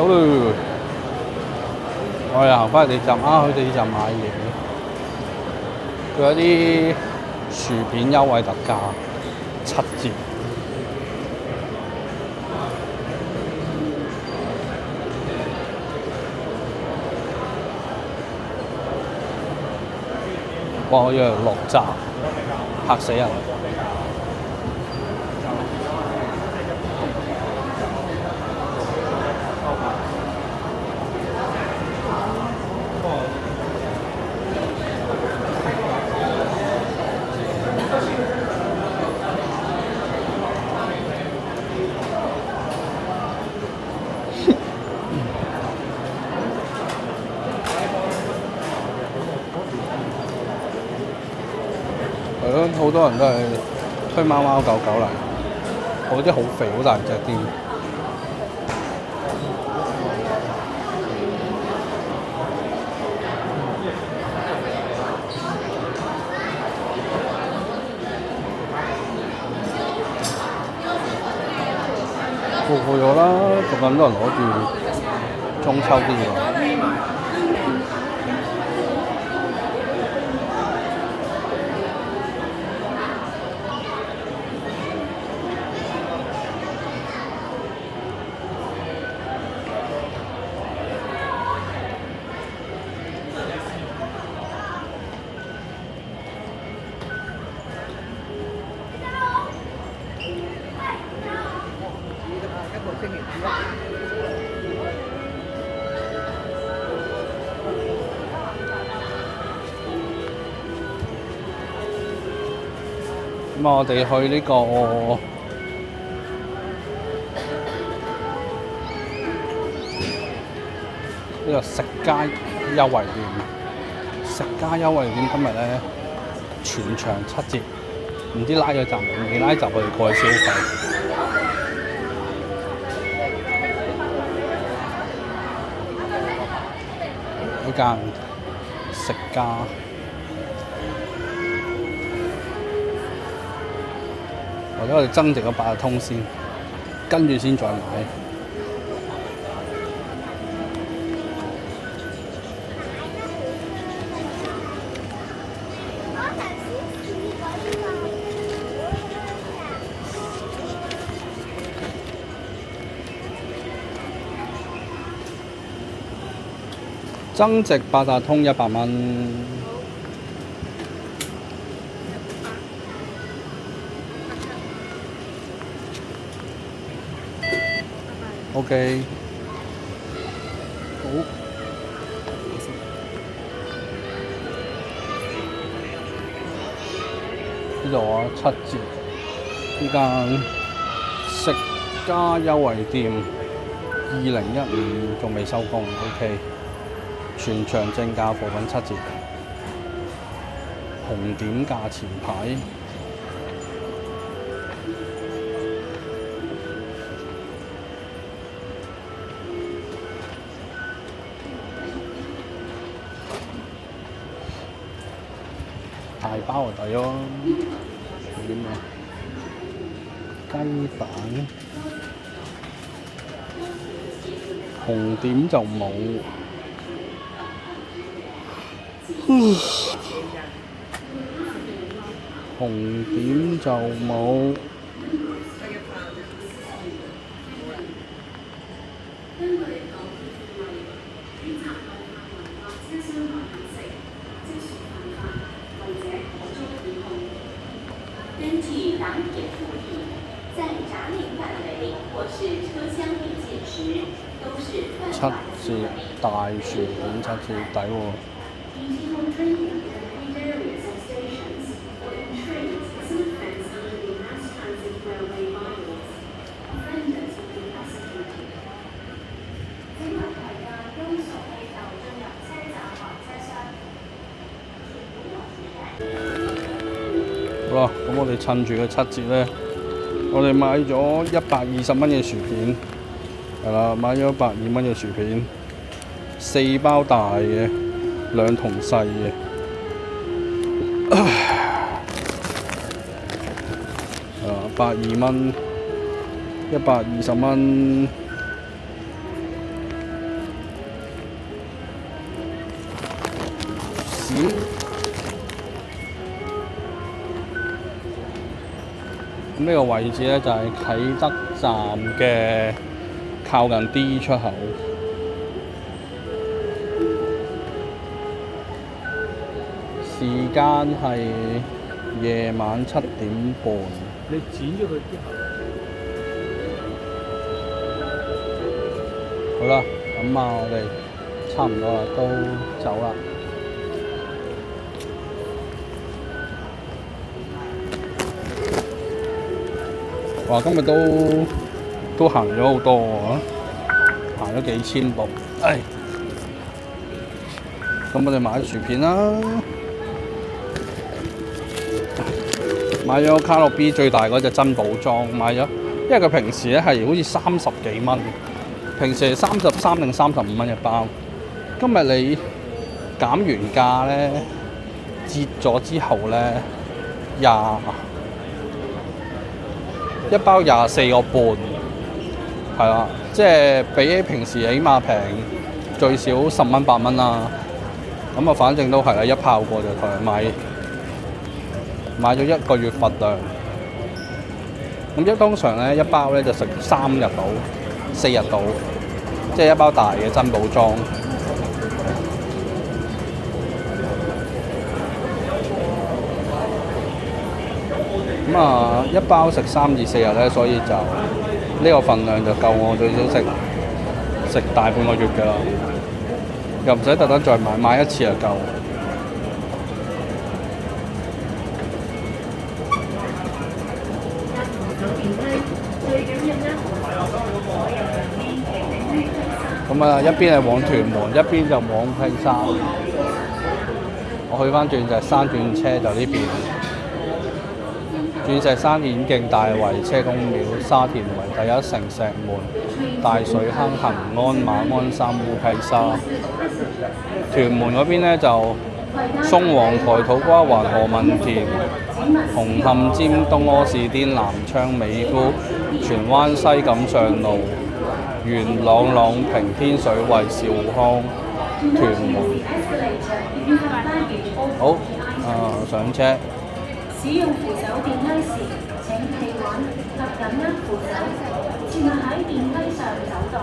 走啦！我哋行翻去地站啊，去地站買嘢。佢有啲薯片優惠特價7折。哇！我以為落閘，嚇死人！係咯，好多人都係推貓貓狗狗嚟，嗰啲好肥好大隻添。過咗啦，仲咁多人攞住中秋啲嘢。咁我哋去呢個食街優惠店，食街優惠店今日咧全場7折，唔知拉咗閘未？未拉閘我哋過去消費。呢間食家。或者我哋增值個八達通先，跟住先再買。增值八達通100蚊。OK， 好。呢度啊7折，呢間食家優惠店2015仲未收工 ，OK。全場正價貨品7折，紅點價錢牌。大包就抵咯，有啲咩？雞蛋，紅點就冇。紅點就冇。根据答辩附题，在闸内范围或是车厢内进食都是犯法7折大薯片7折抵喎。好啦，咁我哋趁住個7折咧，我哋買咗120蚊嘅薯片，係啦，買咗120蚊嘅薯片，4包大嘅，2桶細嘅。120蚊，120蚊子。咁呢個位置咧就係啟德站嘅靠近 D 出口。時間係夜晚7點半。你剪咗佢之後，好啦，咁啊，我哋差唔多啦，都走啦。哇！今日都行咗好多喎，行咗幾千步。咁我哋買薯片啦，買咗卡樂 B 最大嗰隻珍寶裝，買咗，因為佢平時咧係好似30幾蚊，平時係33定35蚊一包。今日你減完價咧，折咗之後咧，一包24個半，係啦，即係比起平時起碼平最少10蚊8蚊啦。咁啊，反正都係啦，一炮過就同人買咗1個月份量。咁通常咧一包咧就食3日到4日到，即係一包大嘅珍寶裝。咁啊，一包食3至4日咧，所以就呢個份量就夠我最少食大半個月㗎啦，又唔使特登再買一次就夠。咁啊，一邊係往屯門，一邊就往溪沙。我去翻鑽石山轉車就呢邊。鑽石山顯徑、大圍車公廟、沙田圍第一城石門、大水坑、恆安、馬鞍山、烏溪沙。屯門嗰邊呢，就松皇台、土瓜灣、何文田、紅磡尖東、柯士甸、南昌、美孚、荃灣西錦上路、元朗、朗屏、天水圍、兆康、屯門。好，上車。使用扶手電梯時，請企穩及緊握扶手，切勿喺電梯上走動。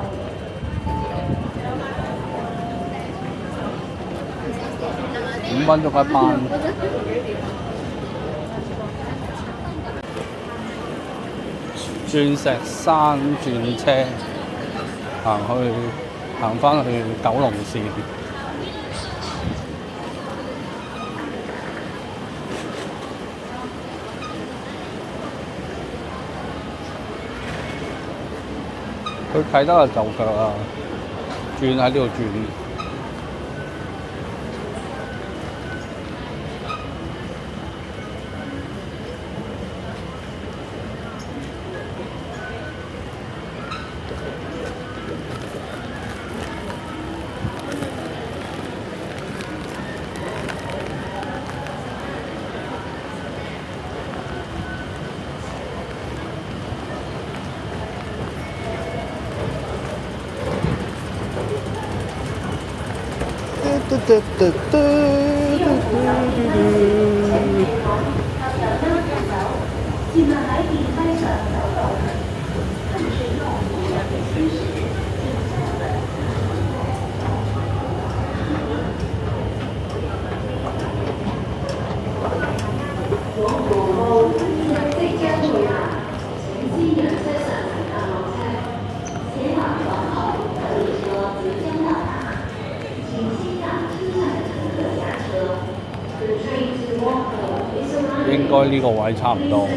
5分鐘一班。鑽石山轉車，行返去九龍線。佢啟德就舊腳啊，轉喺呢度轉。應該呢個位差唔多。